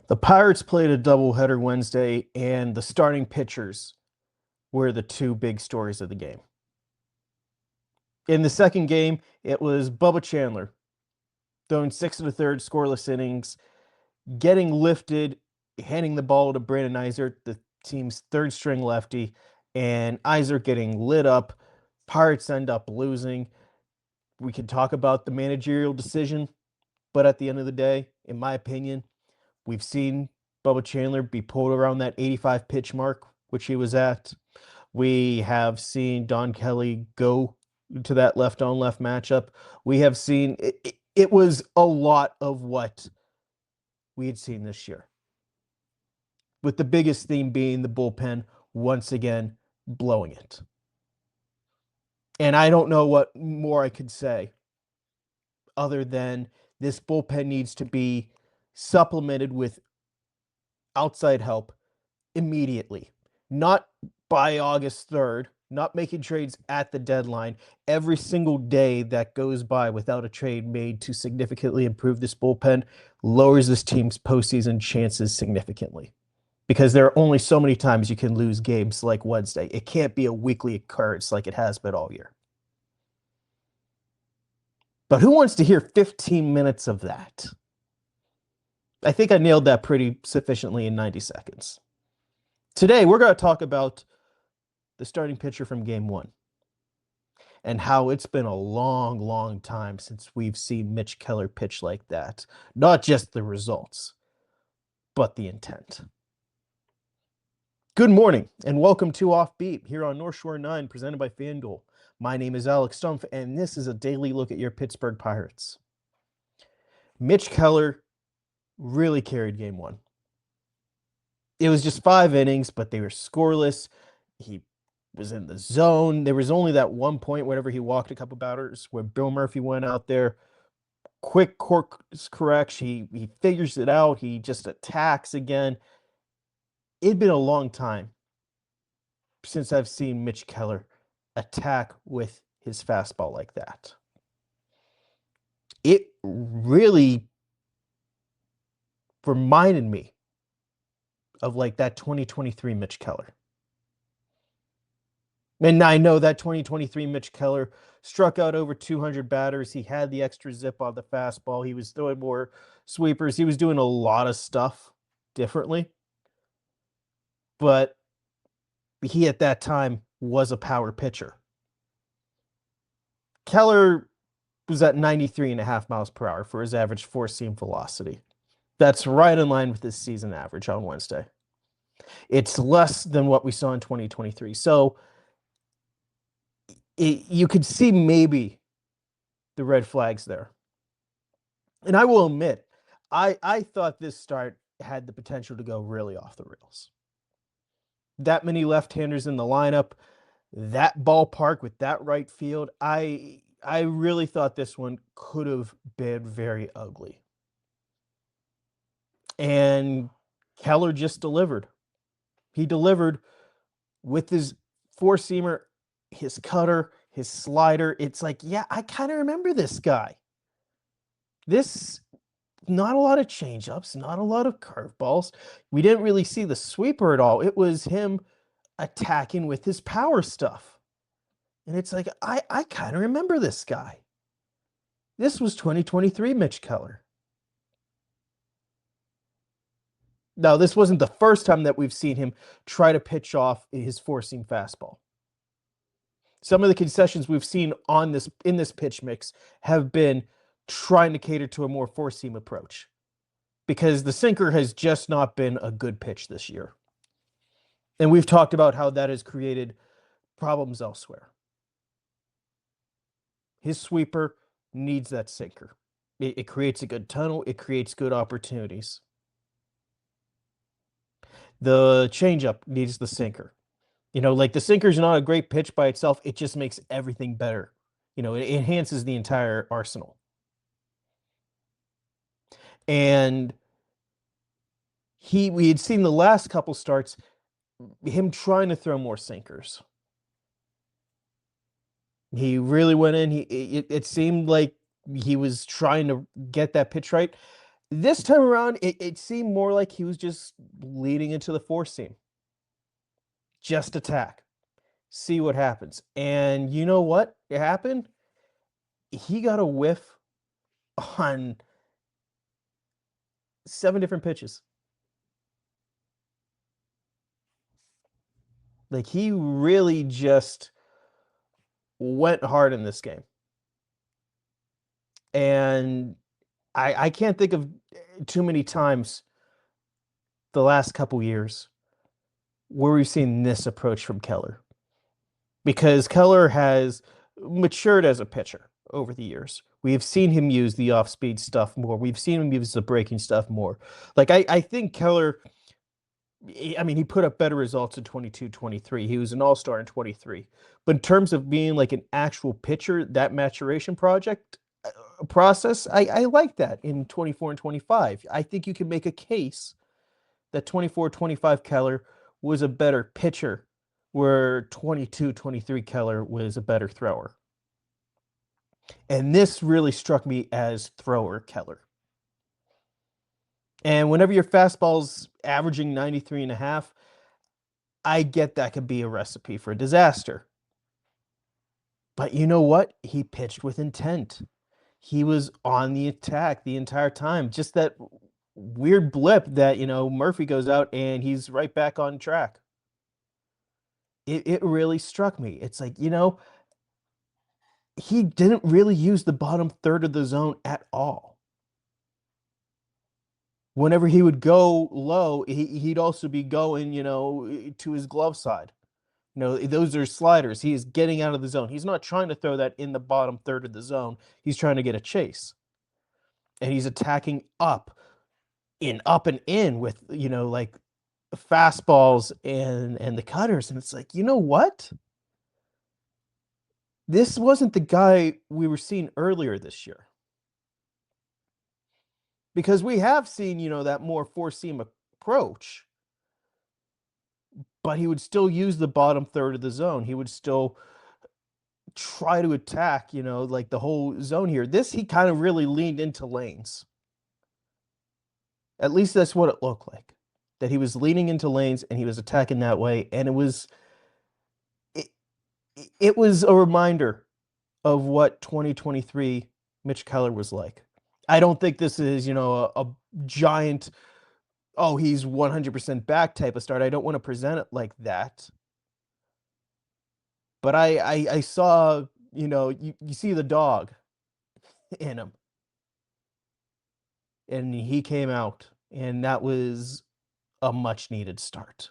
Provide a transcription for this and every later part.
The Pirates played a doubleheader Wednesday, and the starting pitchers were the two big stories of the game. In the second game, it was Bubba Chandler throwing six and a third scoreless innings, getting lifted, handing the ball to Brandon Iser, the team's third string lefty, and Iser getting lit up. Pirates end up losing. We can talk about the managerial decision, but at the end of the day, in my opinion, we've seen Bubba Chandler be pulled around that 85 pitch mark, which he was at. We have seen Don Kelly go to that left on left matchup. We have seen it was a lot of what we had seen this year, with the biggest theme being the bullpen once again blowing it. And I don't know what more I could say other than this bullpen needs to be supplemented with outside help immediately, not by August 3rd, not making trades at the deadline. Every single day that goes by without a trade made to significantly improve this bullpen lowers this team's postseason chances significantly, because there are only so many times you can lose games like Wednesday. It can't be a weekly occurrence like it has been all year. But who wants to hear 15 minutes of that? I think I nailed that pretty sufficiently in 90 seconds. Today, we're going to talk about the starting pitcher from game one and how it's been a long, long time since we've seen Mitch Keller pitch like that. Not just the results, but the intent. Good morning and welcome to Offbeat here on North Shore 9, presented by FanDuel. My name is Alex Stumpf, and this is a daily look at your Pittsburgh Pirates. Mitch Keller really carried game one. It was just 5 innings, but they were scoreless. He was in the zone. There was only that one point whenever he walked a couple batters where Bill Murphy went out there. Quick course correction. He figures it out. He just attacks again. It'd been a long time since I've seen Mitch Keller attack with his fastball like that. It really reminded me of like that 2023 Mitch Keller. And I know that 2023 Mitch Keller struck out over 200 batters. He had the extra zip on the fastball. He was throwing more sweepers. He was doing a lot of stuff differently. But he at that time was a power pitcher. Keller was at 93.5 miles per hour for his average four-seam velocity. That's right in line with his season average on Wednesday. It's less than what we saw in 2023. So you could see maybe the red flags there. And I will admit, I thought this start had the potential to go really off the rails. That many left-handers in the lineup, that ballpark with that right field, I really thought this one could have been very ugly. And Keller just delivered. He delivered with his four-seamer, his cutter, his slider. It's like, yeah, I kind of remember this guy. Not a lot of changeups, not a lot of curveballs. We didn't really see the sweeper at all. It was him attacking with his power stuff. And it's like, I kind of remember this guy. This was 2023 Mitch Keller. Now, this wasn't the first time that we've seen him try to pitch off his four-seam fastball. Some of the concessions we've seen in this pitch mix have been trying to cater to a more four-seam approach, because the sinker has just not been a good pitch this year. And we've talked about how that has created problems elsewhere. His sweeper needs that sinker. It creates a good tunnel. It creates good opportunities. The changeup needs the sinker. Like the sinker's not a great pitch by itself. It just makes everything better. It enhances the entire arsenal. And we had seen the last couple starts, him trying to throw more sinkers. He really went in. It seemed like he was trying to get that pitch right. This time around, it seemed more like he was just leading into the four seam. Just attack. See what happens. And you know what happened? He got a whiff on 7 different pitches. Like, he really just went hard in this game. And I can't think of too many times the last couple years where we've seen this approach from Keller. Because Keller has matured as a pitcher over the years. We have seen him use the off-speed stuff more. We've seen him use the breaking stuff more. Like, I think Keller, I mean, he put up better results in 22, 23. He was an all-star in 23. But in terms of being like an actual pitcher, that maturation process, I like that in 24 and 25. I think you can make a case that 24, 25 Keller was a better pitcher, where 22, 23 Keller was a better thrower. And this really struck me as thrower Keller. And whenever your fastball's averaging 93 and a half, I get that could be a recipe for disaster. But you know what? He pitched with intent. He was on the attack the entire time. Just that weird blip that, Murphy goes out and he's right back on track. It really struck me. It's like, he didn't really use the bottom third of the zone at all. Whenever he would go low, he'd also be going, to his glove side. Those are sliders. He is getting out of the zone. He's not trying to throw that in the bottom third of the zone. He's trying to get a chase. And he's attacking up and in with, like fastballs and the cutters. And it's like, you know what? This wasn't the guy we were seeing earlier this year. Because we have seen, that more four-seam approach, but he would still use the bottom third of the zone. He would still try to attack, like the whole zone here. This, he kind of really leaned into lanes. At least that's what it looked like. That he was leaning into lanes and he was attacking that way. And it was a reminder of what 2023 Mitch Keller was like. I don't think this is, a giant, oh, he's 100% back type of start. I don't want to present it like that. But I saw, you see the dog in him. And he came out, and that was a much needed start.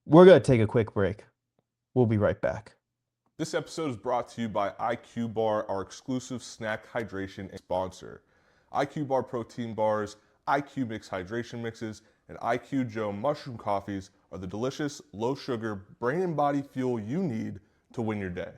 We're going to take a quick break. We'll be right back. This episode is brought to you by IQ Bar, our exclusive snack hydration sponsor. IQ Bar protein bars, IQ Mix hydration mixes, and IQ Joe mushroom coffees are the delicious, low-sugar, brain and body fuel you need to win your day.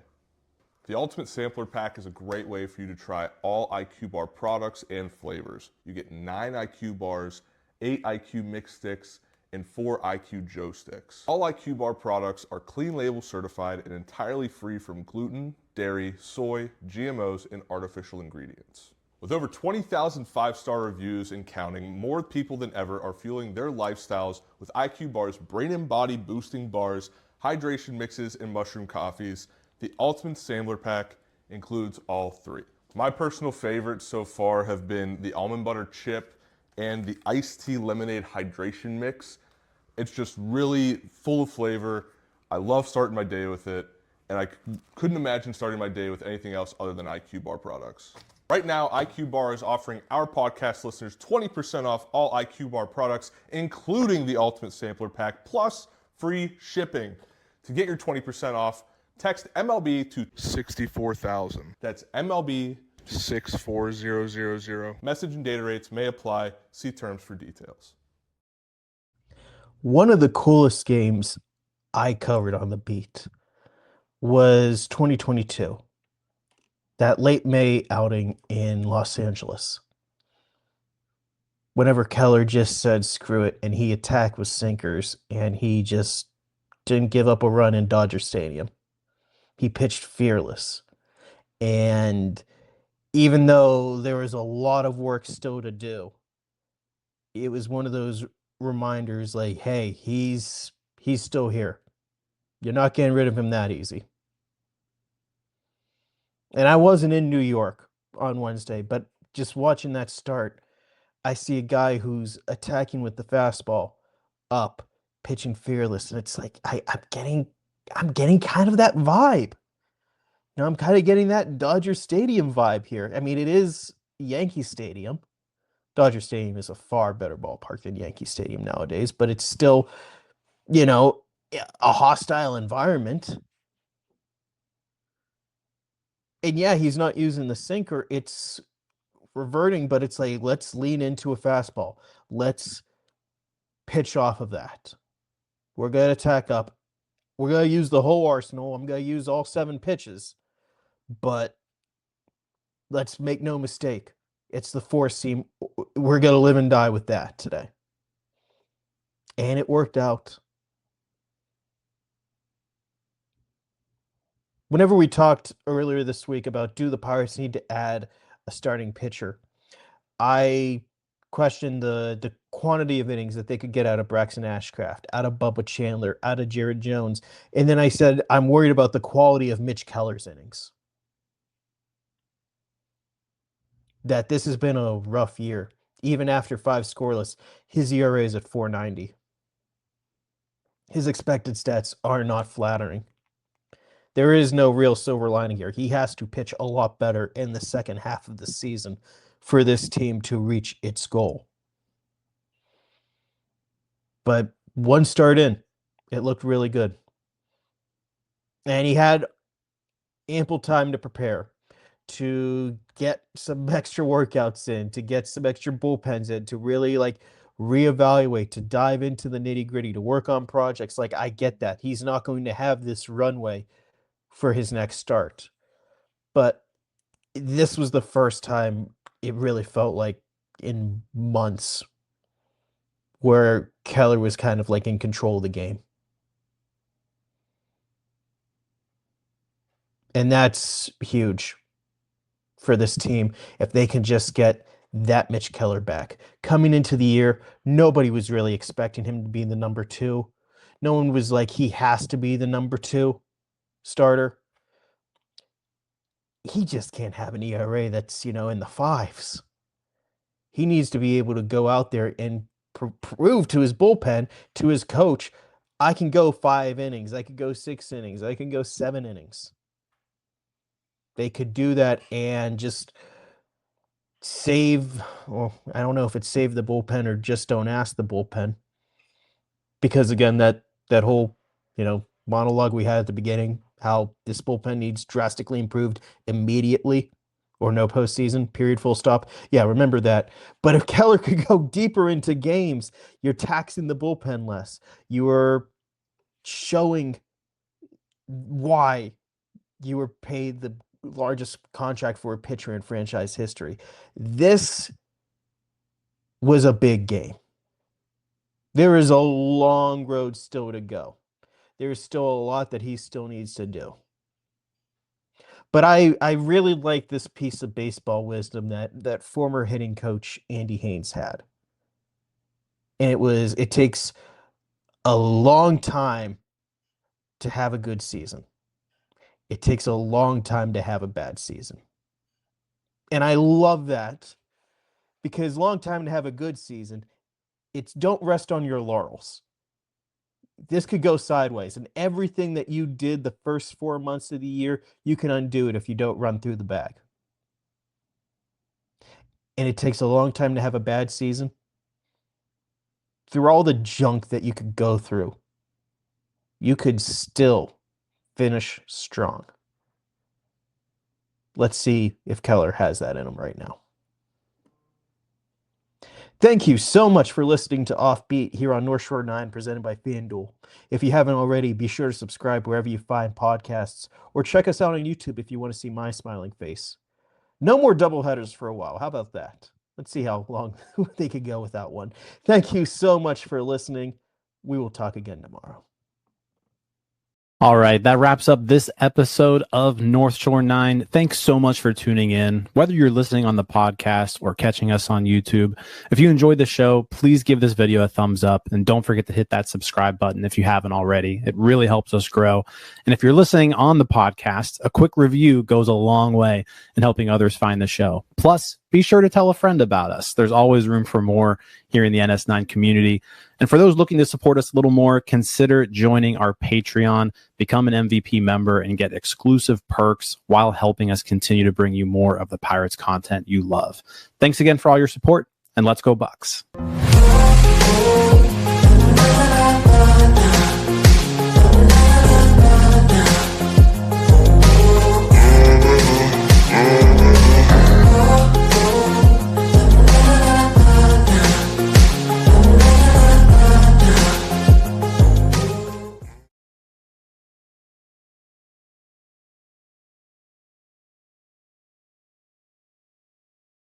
The Ultimate Sampler Pack is a great way for you to try all IQ Bar products and flavors. You get 9 IQ bars, 8 IQ Mix sticks, and 4 IQ Joe sticks. All IQ Bar products are clean label certified and entirely free from gluten, dairy, soy, GMOs, and artificial ingredients. With over 20,000 5-star reviews and counting, more people than ever are fueling their lifestyles with IQ Bar's brain and body boosting bars, hydration mixes, and mushroom coffees. The Ultimate Sampler Pack includes all 3. My personal favorites so far have been the almond butter chip and the iced tea lemonade hydration mix. It's just really full of flavor. I love starting my day with it, and I couldn't imagine starting my day with anything else other than IQ Bar products. Right now, IQ Bar is offering our podcast listeners 20% off all IQ Bar products, including the Ultimate Sampler Pack, plus free shipping. To get your 20% off, text MLB to 64,000. That's MLB 64000. Message and data rates may apply. See terms for details. One of the coolest games I covered on the beat was 2022. That late May outing in Los Angeles. Whenever Keller just said screw it and he attacked with sinkers and he just didn't give up a run in Dodger Stadium. He pitched fearless. And even though there was a lot of work still to do, it was one of those reminders like, hey, he's still here. You're not getting rid of him that easy. And I wasn't in New York on Wednesday, but just watching that start, I see a guy who's attacking with the fastball up, pitching fearless, and it's like I'm getting kind of that vibe. I'm kind of getting that Dodger Stadium vibe here. I mean, it is Yankee Stadium. Dodger Stadium is a far better ballpark than Yankee Stadium nowadays, but it's still, you know, a hostile environment. And yeah, he's not using the sinker. It's reverting, but it's like, let's lean into a fastball. Let's pitch off of that. We're going to attack up. We're going to use the whole arsenal. I'm going to use all 7 pitches, but let's make no mistake. It's the four seam. We're going to live and die with that today. And it worked out. Whenever we talked earlier this week about do the Pirates need to add a starting pitcher, I questioned the quantity of innings that they could get out of Braxton Ashcraft, out of Bubba Chandler, out of Jared Jones. And then I said, I'm worried about the quality of Mitch Keller's innings. That this has been a rough year. Even after 5 scoreless, his ERA is at 4.90. His expected stats are not flattering. There is no real silver lining here. He has to pitch a lot better in the second half of the season for this team to reach its goal. But one start in, it looked really good. And he had ample time to prepare, to get some extra workouts in, to get some extra bullpens in, to really like reevaluate, to dive into the nitty gritty, to work on projects. Like, I get that. He's not going to have this runway for his next start. But this was the first time it really felt like in months where Keller was kind of like in control of the game. And that's huge for this team if they can just get that Mitch Keller back. Coming into the year, nobody was really expecting him to be the number 2. No one was like, he has to be the number 2 starter. He just can't have an ERA that's, in the 5s. He needs to be able to go out there and prove to his bullpen, to his coach, I can go 5 innings. I could go 6 innings. I can go 7 innings. They could do that and just save, well, I don't know if it's save the bullpen or just don't ask the bullpen. Because again, that whole, monologue we had at the beginning, how this bullpen needs drastically improved immediately or no postseason, period, full stop. Yeah, remember that. But if Keller could go deeper into games, you're taxing the bullpen less. You are showing why you were paid the largest contract for a pitcher in franchise history. This was a big game. There is a long road still to go. There's still a lot that he still needs to do. But I really like this piece of baseball wisdom that former hitting coach Andy Haynes had. And it takes a long time to have a good season. It takes a long time to have a bad season. And I love that because long time to have a good season, it's don't rest on your laurels. This could go sideways, and everything that you did the first 4 months of the year, you can undo it if you don't run through the bag. And it takes a long time to have a bad season. Through all the junk that you could go through, you could still finish strong. Let's see if Keller has that in him right now. Thank you so much for listening to Offbeat here on North Shore 9, presented by FanDuel. If you haven't already, be sure to subscribe wherever you find podcasts, or check us out on YouTube if you want to see my smiling face. No more doubleheaders for a while. How about that? Let's see how long they could go without one. Thank you so much for listening. We will talk again tomorrow. All right, that wraps up this episode of North Shore 9. Thanks so much for tuning in, whether you're listening on the podcast or catching us on YouTube. If you enjoyed the show, please give this video a thumbs up, and don't forget to hit that subscribe button if you haven't already. It really helps us grow. And if you're listening on the podcast, a quick review goes a long way in helping others find the show. Plus, be sure to tell a friend about us. There's always room for more here in the NS9 community. And for those looking to support us a little more, consider joining our Patreon, become an MVP member, and get exclusive perks while helping us continue to bring you more of the Pirates content you love. Thanks again for all your support, and let's go Bucks.